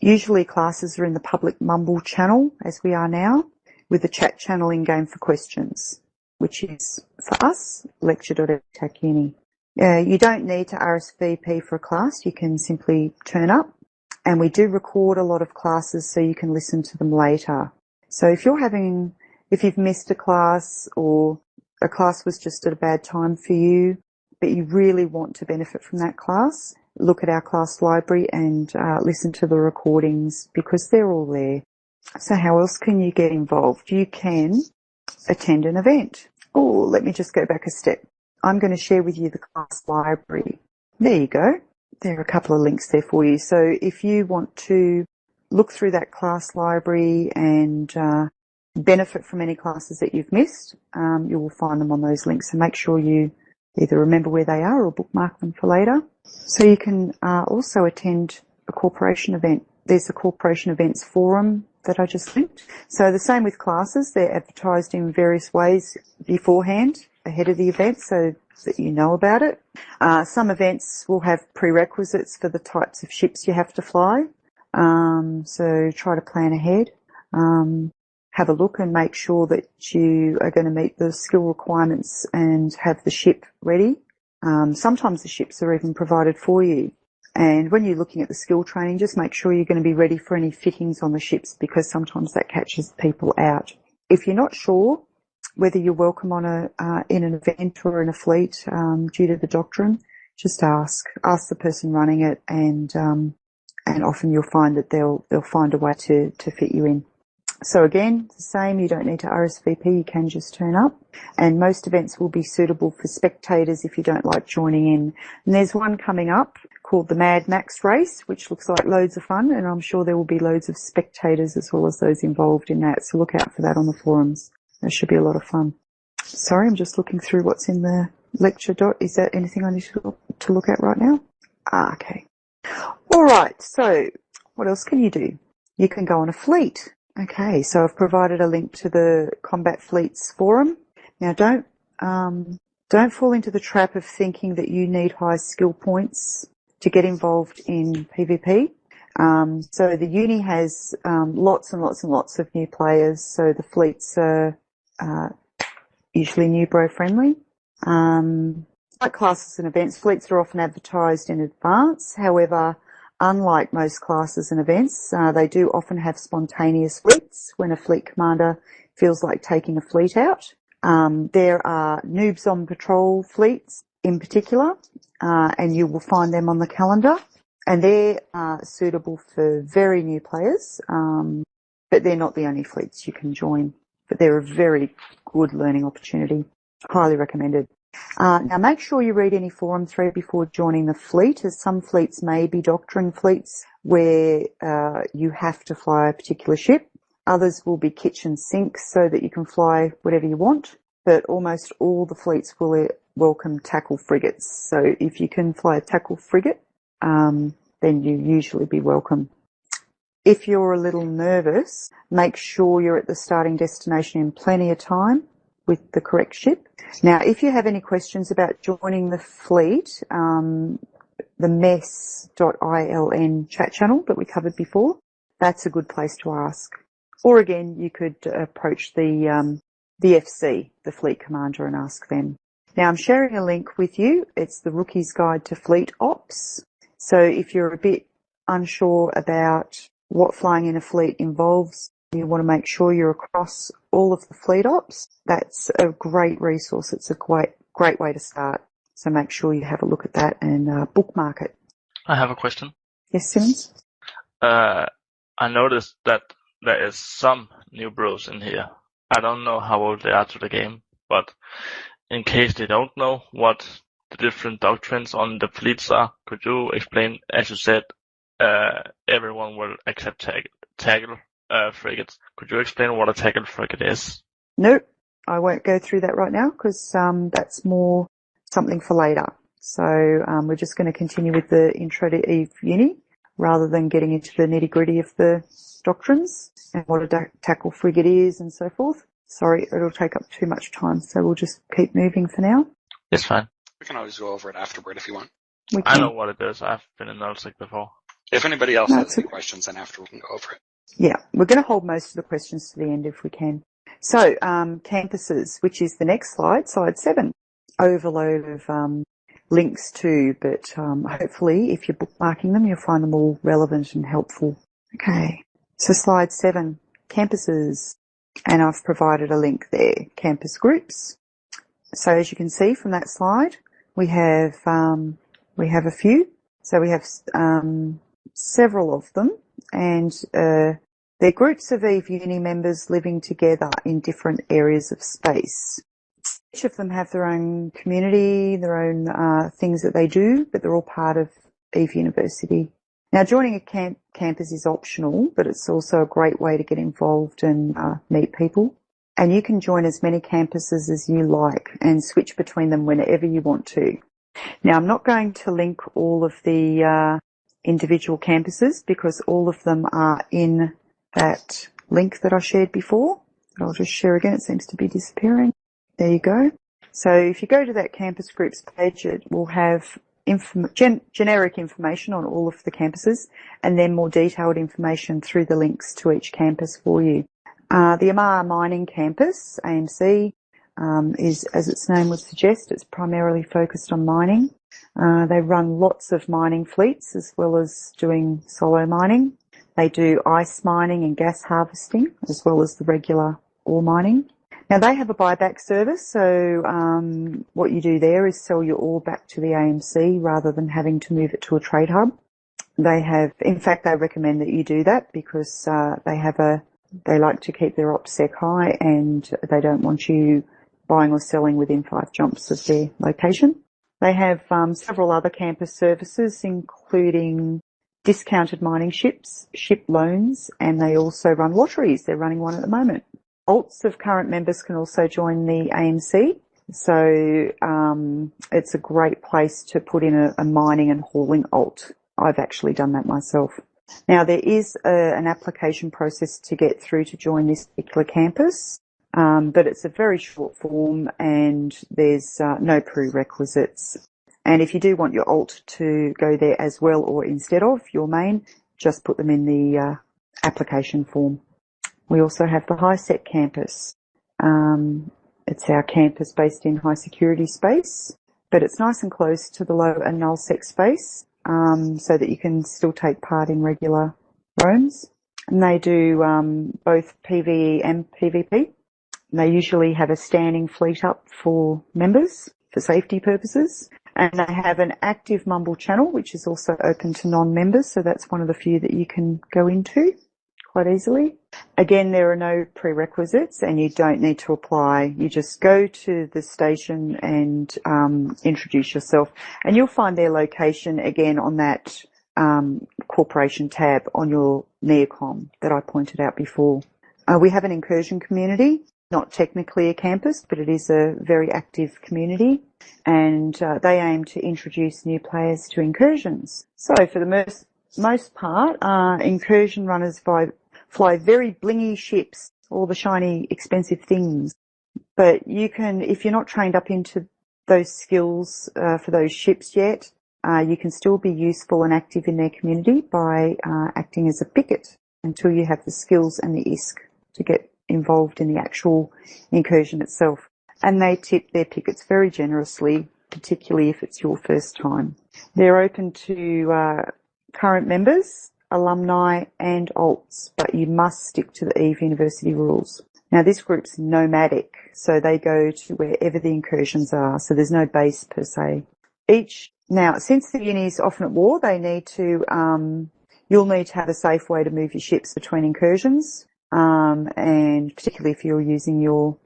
Usually classes are in the public mumble channel, as we are now, with the chat channel in-game for questions, which is, for us, lecture.uni. You don't need to RSVP for a class. You can simply turn up. And we do record a lot of classes so you can listen to them later. So if you've missed a class or a class was just at a bad time for you, but you really want to benefit from that class, look at our class library and listen to the recordings because they're all there. So how else can you get involved? You can attend an event. Oh, let me just go back a step. I'm going to share with you the class library. There you go. There are a couple of links there for you. So if you want to look through that class library and benefit from any classes that you've missed, you will find them on those links. So make sure you either remember where they are or bookmark them for later. So you can also attend a corporation event. There's the corporation events forum that I just linked. So the same with classes. They're advertised in various ways beforehand, ahead of the event, so that you know about it. Some events will have prerequisites for the types of ships you have to fly. So try to plan ahead. Have a look and make sure that you are going to meet the skill requirements and have the ship ready. Sometimes the ships are even provided for you. And when you're looking at the skill training, just make sure you're going to be ready for any fittings on the ships, because sometimes that catches people out. If you're not sure whether you're welcome on in an event or in a fleet, due to the doctrine, just ask the person running it, and often you'll find that they'll find a way to fit you in. So again, the same, you don't need to RSVP, you can just turn up. And most events will be suitable for spectators if you don't like joining in. And there's one coming up called the Mad Max Race, which looks like loads of fun, and I'm sure there will be loads of spectators as well as those involved in that. So look out for that on the forums. That should be a lot of fun. Sorry, I'm just looking through what's in the lecture dot. Is that anything I need to look at right now? Okay. All right. So what else can you do? You can go on a fleet. Okay. So I've provided a link to the Combat Fleets forum. Now don't fall into the trap of thinking that you need high skill points to get involved in PvP. So the uni has lots and lots and lots of new players. So the fleets are usually new bro friendly. Like classes and events, fleets are often advertised in advance. However, unlike most classes and events, they do often have spontaneous fleets when a fleet commander feels like taking a fleet out. There are noobs on patrol fleets in particular, and you will find them on the calendar. And they're suitable for very new players, but they're not the only fleets you can join. But they're a very good learning opportunity. Highly recommended. Now make sure you read any forum thread before joining the fleet, as some fleets may be doctrine fleets where you have to fly a particular ship. Others will be kitchen sinks so that you can fly whatever you want, but almost all the fleets will welcome tackle frigates. So if you can fly a tackle frigate, then you usually be welcome. If you're a little nervous, make sure you're at the starting destination in plenty of time with the correct ship. Now, if you have any questions about joining the fleet, the mess.iln chat channel that we covered before, that's a good place to ask. Or again, you could approach the FC, the fleet commander, and ask them. Now, I'm sharing a link with you. It's the Rookie's Guide to Fleet Ops. So if you're a bit unsure about what flying in a fleet involves, you want to make sure you're across all of the fleet ops, that's a great resource. It's a great way to start. So make sure you have a look at that and bookmark it. I have a question. Yes, Simmons? I noticed that there is some new bros in here. I don't know how old they are to the game, but in case they don't know what the different doctrines on the fleets are, could you explain, as you said, everyone will accept tackle frigates. Could you explain what a tackle frigate is? Nope, I won't go through that right now because that's more something for later. So we're just going to continue with the intro to E-UNI rather than getting into the nitty-gritty of the doctrines and what a tackle frigate is and so forth. Sorry, it'll take up too much time, so we'll just keep moving for now. It's fine. We can always go over it afterward if you want. I know what it is. I've been in Nullset before. If anybody else has any questions, then after we can go over it. Yeah, we're going to hold most of the questions to the end if we can. So, campuses, which is the next slide, slide 7. Overload of links to, but hopefully if you're bookmarking them, you'll find them all relevant and helpful. Okay, so slide 7, campuses, and I've provided a link there, campus groups. So as you can see from that slide, we have a few. So we have several of them, and they're groups of E-UNI members living together in different areas of space. Each of them have their own community, their own things that they do, but they're all part of EVE University. Now, joining a campus is optional, but it's also a great way to get involved and meet people. And you can join as many campuses as you like and switch between them whenever you want to. Now, I'm not going to link all of the individual campuses because all of them are in that link that I shared before. I'll just share again. It seems to be disappearing. There you go. So if you go to that campus groups page, it will have generic information on all of the campuses and then more detailed information through the links to each campus for you. The Amar Mining Campus, AMC, is, as its name would suggest, it's primarily focused on mining. They run lots of mining fleets as well as doing solo mining. They do ice mining and gas harvesting as well as the regular ore mining. Now they have a buyback service, so what you do there is sell your ore back to the AMC rather than having to move it to a trade hub. In fact, they recommend that you do that because they like to keep their OPSEC high and they don't want you buying or selling within 5 jumps of their location. They have several other campus services, including discounted mining ships, ship loans, and they also run lotteries. They're running one at the moment. Alts of current members can also join the AMC, so it's a great place to put in a mining and hauling alt. I've actually done that myself. Now, there is an application process to get through to join this particular campus, but it's a very short form and there's no prerequisites. And if you do want your alt to go there as well or instead of your main, just put them in the application form. We also have the Nullset Campus. It's our campus based in high security space, but it's nice and close to the low and nullsec space, so that you can still take part in regular roams. And they do both PvE and PvP. They usually have a standing FleetUp for members for safety purposes. And they have an active mumble channel, which is also open to non-members, so that's one of the few that you can go into quite easily. Again, there are no prerequisites and you don't need to apply. You just go to the station and introduce yourself, and you'll find their location again on that corporation tab on your Neocom that I pointed out before. We have an incursion community, not technically a campus, but it is a very active community, and they aim to introduce new players to incursions. So for the most part, incursion runners fly very blingy ships, all the shiny, expensive things. But you can, if you're not trained up into those skills for those ships yet, you can still be useful and active in their community by acting as a picket until you have the skills and the ISK to get involved in the actual incursion itself. And they tip their pickets very generously, particularly if it's your first time. They're open to current members, alumni and alts, but you must stick to the EVE University rules. Now this group's nomadic, so they go to wherever the incursions are, so there's no base per se. Now, since the uni's often at war, they need to, you'll need to have a safe way to move your ships between incursions, and particularly if you're using your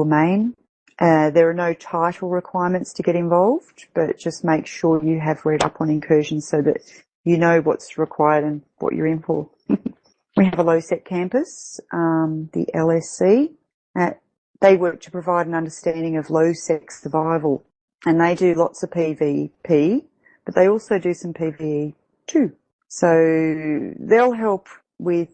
main. There are no title requirements to get involved, but just make sure you have read up on incursions so that you know what's required and what you're in for. We have a Nullset Campus, the LSC. They work to provide an understanding of low-sec survival, and they do lots of PvP, but they also do some PvE too. So they'll help with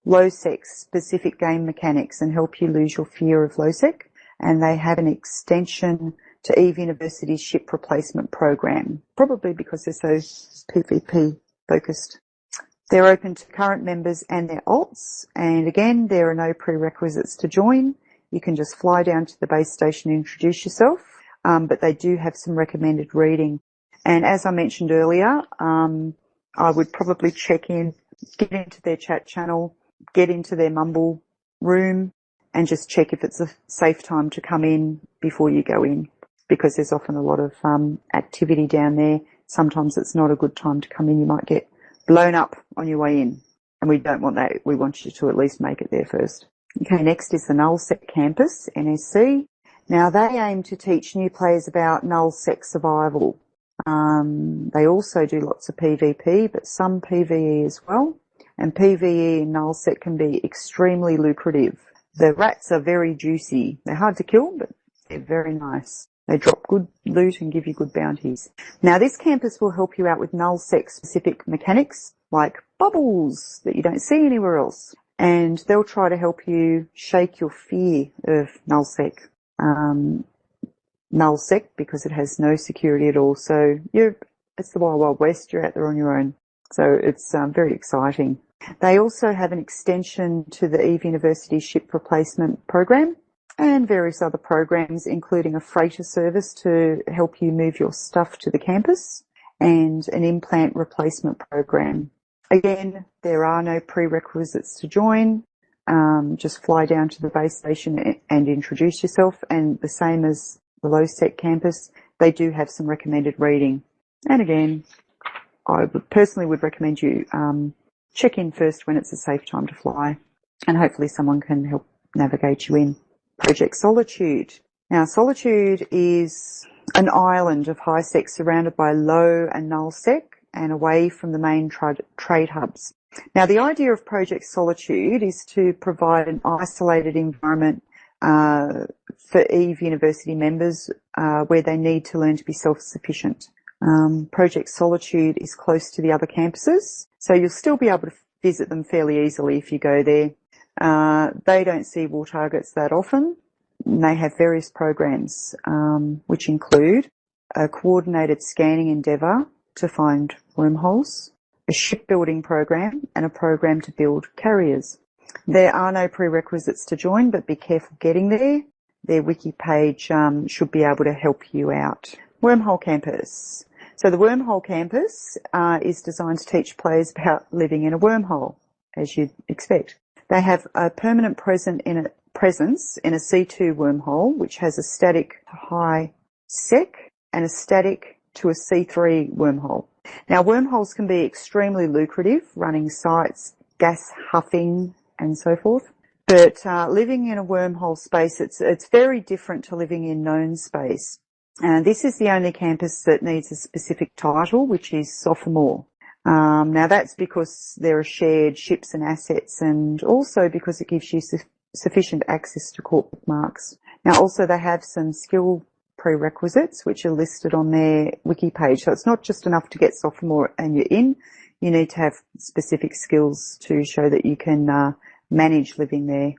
low-sec specific game mechanics and help you lose your fear of low-sec, and they have an extension to EVE University's ship replacement program, probably because they're so PvP focused. They're open to current members and their alts, and again, there are no prerequisites to join. You can just fly down to the base station and introduce yourself, but they do have some recommended reading. And as I mentioned earlier, I would probably check in, get into their chat channel, get into their mumble room, and just check if it's a safe time to come in before you go in, because there's often a lot of activity down there. Sometimes it's not a good time to come in. You might get blown up on your way in, and we don't want that. We want you to at least make it there first. Okay, next is the Nullset Campus, NSC. Now, they aim to teach new players about nullsec survival. They also do lots of PvP, but some PvE as well. And PvE in nullsec can be extremely lucrative. The rats are very juicy. They're hard to kill, but they're very nice. They drop good loot and give you good bounties. Now, this campus will help you out with nullsec specific mechanics like bubbles that you don't see anywhere else. And they'll try to help you shake your fear of nullsec. Nullsec, because it has no security at all. So it's the Wild Wild West. You're out there on your own. So it's very exciting. They also have an extension to the EVE University ship replacement program. and various other programs, including a freighter service to help you move your stuff to the campus, and an implant replacement program. Again, there are no prerequisites to join. Just fly down to the base station and introduce yourself. And the same as the Nullset Campus, they do have some recommended reading. And again, I personally would recommend you check in first when it's a safe time to fly, and hopefully someone can help navigate you in. Project Solitude. Now, Solitude is an island of high-sec surrounded by low and null-sec and away from the main trade hubs. Now, the idea of Project Solitude is to provide an isolated environment for EVE University members where they need to learn to be self-sufficient. Project Solitude is close to the other campuses, so you'll still be able to visit them fairly easily if you go there. They don't see war targets that often. They have various programs, which include a coordinated scanning endeavour to find wormholes, a shipbuilding program, and a program to build carriers. There are no prerequisites to join, but be careful getting there. Their wiki page should be able to help you out. Wormhole Campus. So the Wormhole Campus is designed to teach players about living in a wormhole, as you'd expect. They have a permanent presence in a C2 wormhole, which has a static to high sec and a static to a C3 wormhole. Now, wormholes can be extremely lucrative, running sites, gas huffing, and so forth. But living in a wormhole space, it's very different to living in known space. And this is the only campus that needs a specific title, which is sophomore. Now, that's because there are shared ships and assets, and also because it gives you sufficient access to Corp bookmarks. Now, also they have some skill prerequisites which are listed on their wiki page. So it's not just enough to get sophomore and you're in. You need to have specific skills to show that you can manage living there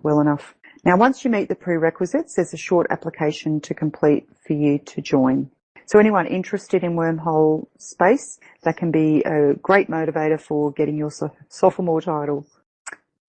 well enough. Now, once you meet the prerequisites, there's a short application to complete for you to join. So anyone interested in wormhole space, that can be a great motivator for getting your sophomore title.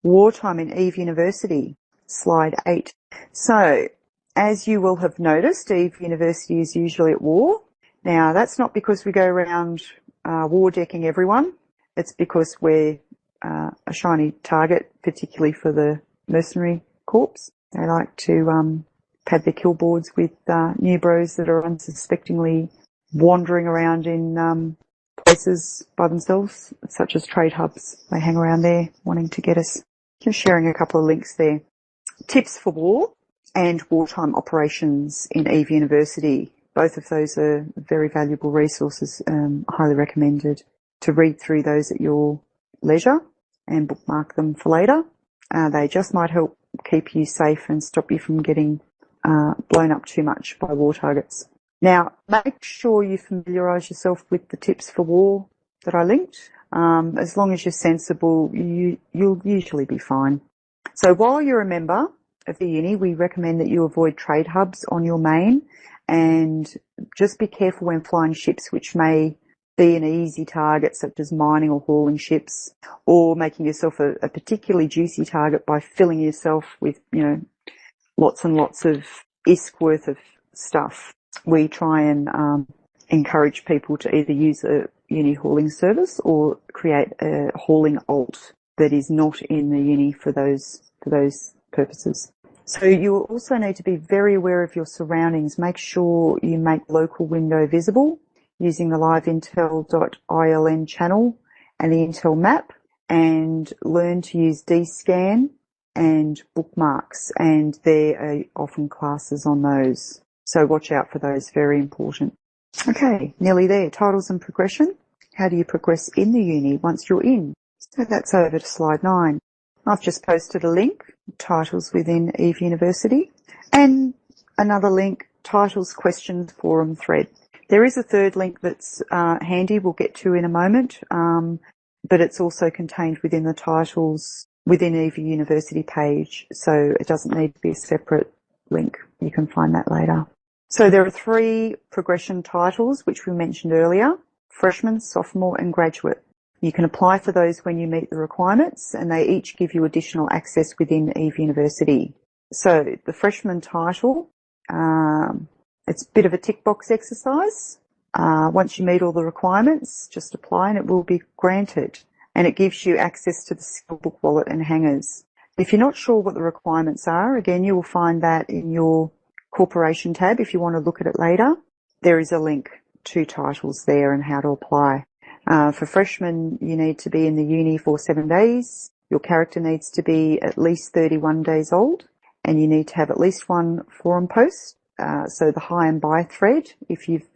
Wartime in EVE University, slide 8. So, as you will have noticed, EVE University is usually at war. Now, that's not because we go around war decking everyone. It's because we're a shiny target, particularly for the mercenary corps. They like to pad their kill boards with new bros that are unsuspectingly wandering around in places by themselves, such as trade hubs. They hang around there wanting to get us. Just sharing a couple of links there. Tips for war and wartime operations in EVE University. Both of those are very valuable resources, highly recommended to read through those at your leisure and bookmark them for later. They just might help keep you safe and stop you from getting blown up too much by war targets. Now, make sure you familiarise yourself with the tips for war that I linked. As long as you're sensible, you'll usually be fine. So while you're a member of the uni, we recommend that you avoid trade hubs on your main, and just be careful when flying ships which may be an easy target, such as mining or hauling ships, or making yourself a particularly juicy target by filling yourself with, lots and lots of ISK worth of stuff. We try and encourage people to either use a uni hauling service or create a hauling alt that is not in the uni for those purposes. So you also need to be very aware of your surroundings. Make sure you make local window visible using the liveintel.iln channel and the Intel map, and learn to use dscan and bookmarks, and there are often classes on those. So watch out for those, very important. Okay, nearly there. Titles and progression. How do you progress in the uni once you're in? So that's over to slide 9. I've just posted a link, titles within EVE University, and another link, titles questions forum thread. There is a third link that's handy, we'll get to in a moment, but it's also contained within the titles within EVE University page, so it doesn't need to be a separate link. You can find that later. So there are 3 progression titles, which we mentioned earlier: freshman, sophomore, and graduate. You can apply for those when you meet the requirements, and they each give you additional access within EVE University. So the freshman title, it's a bit of a tick box exercise. Once you meet all the requirements, just apply and it will be granted. And it gives you access to the skill book wallet and hangers. If you're not sure what the requirements are, again, you will find that in your corporation tab. If you want to look at it later, there is a link to titles there and how to apply. For freshmen, you need to be in the uni for 7 days. Your character needs to be at least 31 days old, and you need to have at least one forum post. So the hi and bye thread, if you've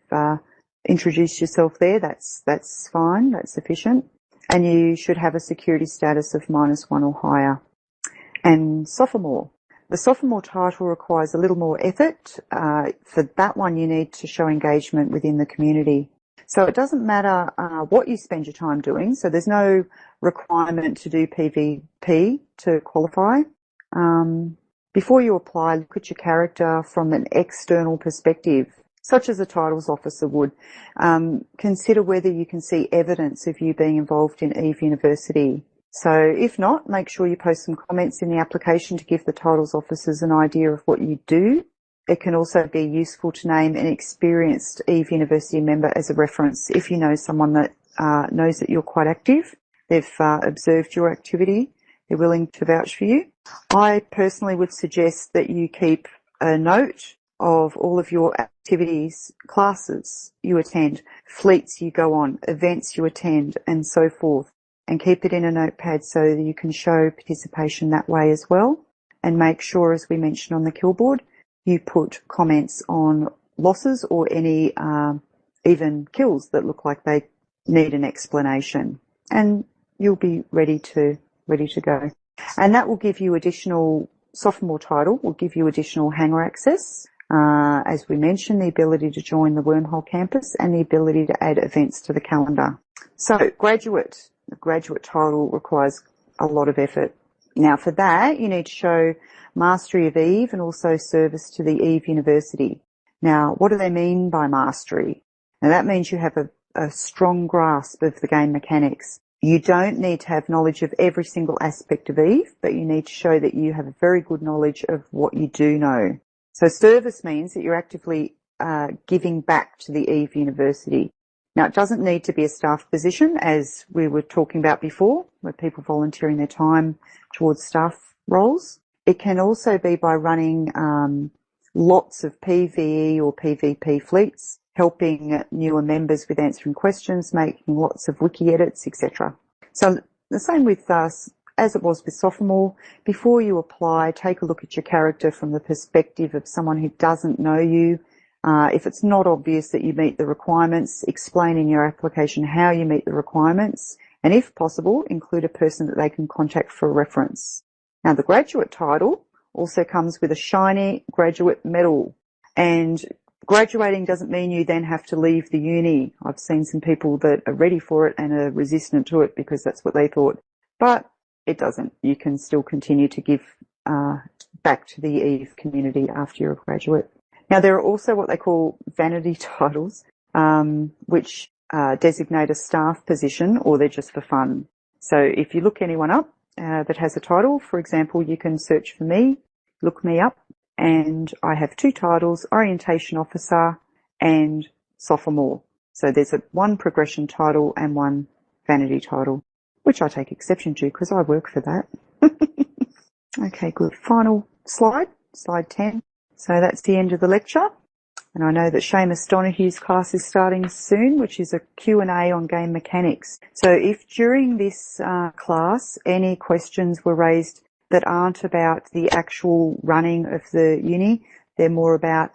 introduced yourself there, that's fine, that's sufficient. And you should have a security status of -1 or higher. And sophomore. The sophomore title requires a little more effort. For that one, you need to show engagement within the community. So it doesn't matter what you spend your time doing. So there's no requirement to do PvP to qualify. Before you apply, look at your character from an external perspective, such as a titles officer would. Consider whether you can see evidence of you being involved in EVE University. So if not, make sure you post some comments in the application to give the titles officers an idea of what you do. It can also be useful to name an experienced EVE University member as a reference if you know someone that knows that you're quite active. They've observed your activity. They're willing to vouch for you. I personally would suggest that you keep a note of all of your activities, classes you attend, fleets you go on, events you attend, and so forth, and keep it in a notepad so that you can show participation that way as well. And make sure, as we mentioned on the kill board, you put comments on losses or any even kills that look like they need an explanation, and you'll be ready to go. And that will give you additional sophomore title, will give you additional hanger access. As we mentioned, the ability to join the Wormhole Campus and the ability to add events to the calendar. So graduate, the graduate title requires a lot of effort. Now for that, you need to show mastery of EVE and also service to the EVE University. Now, what do they mean by mastery? Now that means you have a strong grasp of the game mechanics. You don't need to have knowledge of every single aspect of EVE, but you need to show that you have a very good knowledge of what you do know. So service means that you're actively giving back to the EVE University. Now, it doesn't need to be a staff position, as we were talking about before, where people volunteering their time towards staff roles. It can also be by running lots of PvE or PvP fleets, helping newer members with answering questions, making lots of wiki edits, etc. So the same with us, as it was with sophomore. Before you apply, take a look at your character from the perspective of someone who doesn't know you. If it's not obvious that you meet the requirements, explain in your application how you meet the requirements, and if possible, include a person that they can contact for reference. Now, the graduate title also comes with a shiny graduate medal, and graduating doesn't mean you then have to leave the uni. I've seen some people that are ready for it and are resistant to it because that's what they thought, but it doesn't. You can still continue to give back to the EVE community after you're a graduate. Now, there are also what they call vanity titles, which designate a staff position, or they're just for fun. So if you look anyone up that has a title, for example, you can search for me, look me up, and I have 2 titles, Orientation Officer and Sophomore. So there's one progression title and one vanity title, which I take exception to because I work for that. Okay, good. Final slide, slide 10. So that's the end of the lecture. And I know that Seamus Donohue's class is starting soon, which is a Q&A on game mechanics. So if during this class any questions were raised that aren't about the actual running of the uni, they're more about,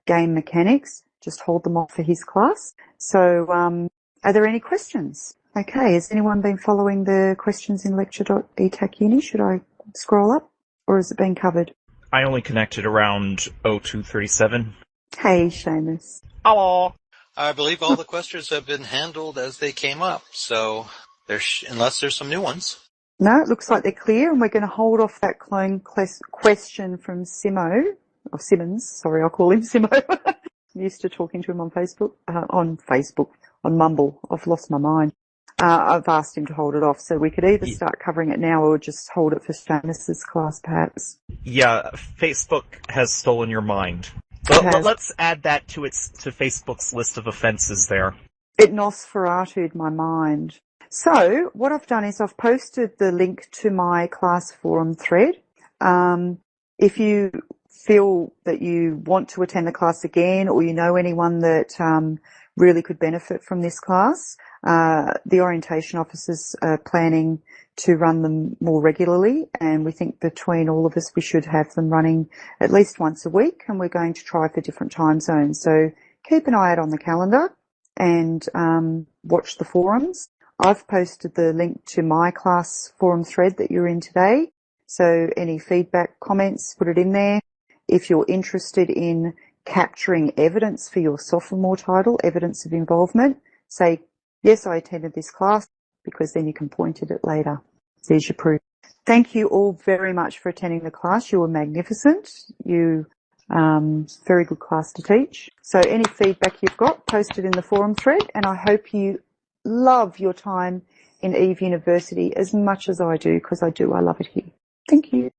game mechanics, just hold them off for his class. So are there any questions? Okay, has anyone been following the questions in lecture.etac.uni? Should I scroll up, or has it been covered? I only connected around 0237. Hey, Seamus. Hello. I believe all the questions have been handled as they came up, so unless there's some new ones. No, it looks like they're clear, and we're going to hold off that clone question from Simmons. Sorry, I'll call him Simo. I'm used to talking to him on Facebook, on Mumble. I've lost my mind. I've asked him to hold it off, so we could either start covering it now or just hold it for Seamus's class, perhaps. Yeah, Facebook has stolen your mind. Let's add that to Facebook's list of offences there. It Nosferatu'd my mind. So, what I've done is I've posted the link to my class forum thread. If you feel that you want to attend the class again, or you know anyone that really could benefit from this class, the orientation officers are planning to run them more regularly, and we think between all of us we should have them running at least once a week, and we're going to try for different time zones. So keep an eye out on the calendar and watch the forums. I've posted the link to my class forum thread that you're in today, so any feedback, comments, put it in there. If you're interested in capturing evidence for your sophomore title, evidence of involvement, say, yes, I attended this class, because then you can point at it later. There's your proof. Thank you all very much for attending the class. You were magnificent. You, very good class to teach. So any feedback you've got, post it in the forum thread, and I hope you love your time in Eve University as much as I do, because I do. I love it here. Thank you.